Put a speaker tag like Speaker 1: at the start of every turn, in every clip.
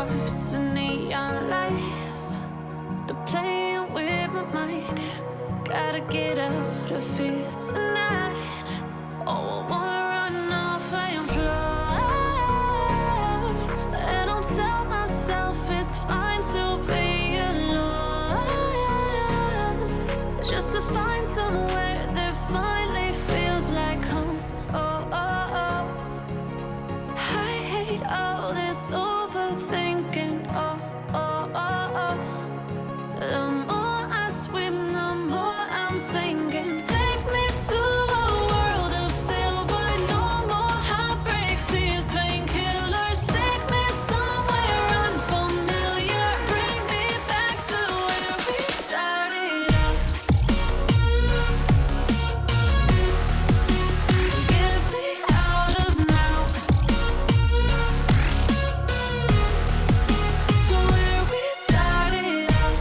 Speaker 1: hearts and neon lights. They're playing with my mind. Gotta get out of here tonight. Oh, I wanna run off and fly. And I'll tell myself it's fine to be alone, just to find somewhere that finally feels like home. Oh, oh, oh. I hate all this overthinking. Oh, oh, oh, oh. The more I swim, the more I'm sinking. Take me to a world of silver. No more heartbreaks, tears, painkillers. Take me somewhere unfamiliar. Bring me back to where we started out. Get me out of now, to where we started out.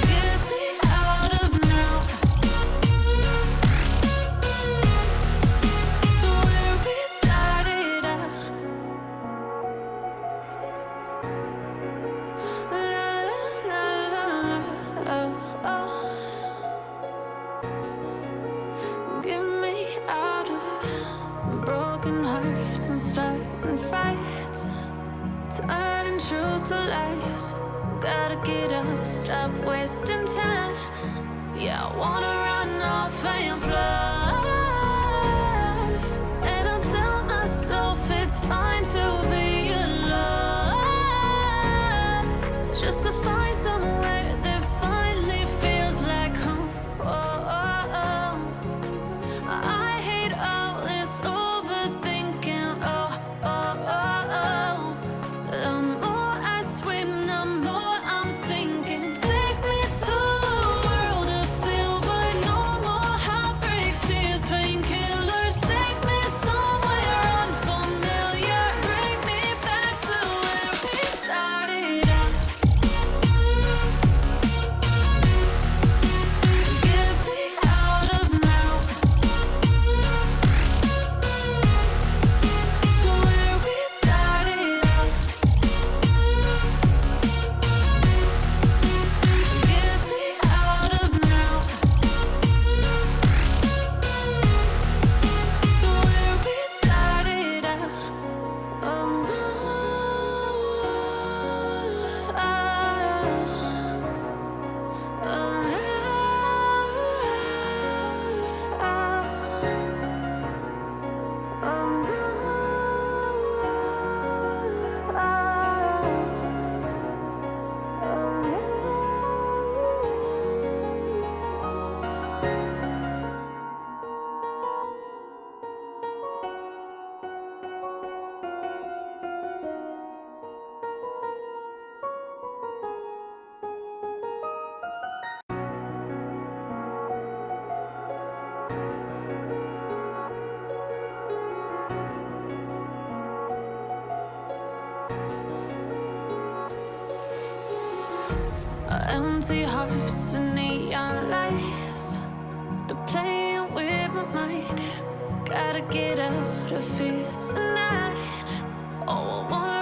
Speaker 1: Get me out of now, to where we started out. La la la la la, oh, oh. Get me out of broken hearts and starting fights, turning truth to lies. Gotta get up, stop wasting time. Yeah, I wanna run off and fly. And I'll tell myself it's fine to be alone, just to find somewhere that finally feels like home. Oh, oh, oh. I hate all this overthinking. Oh, oh, oh, oh. The more I swim, the more I'm sinking. Take me to a world of silver. No more heartbreaks, tears, painkillers. Take me somewhere unfamiliar. Bring me back to where we started out. Get me out of now, to where we started out. Get me out of now, to where we started out. Oh no, oh no. Empty hearts and neon lights. They're playing with my mind. Gotta get out of here tonight. Oh, I wanna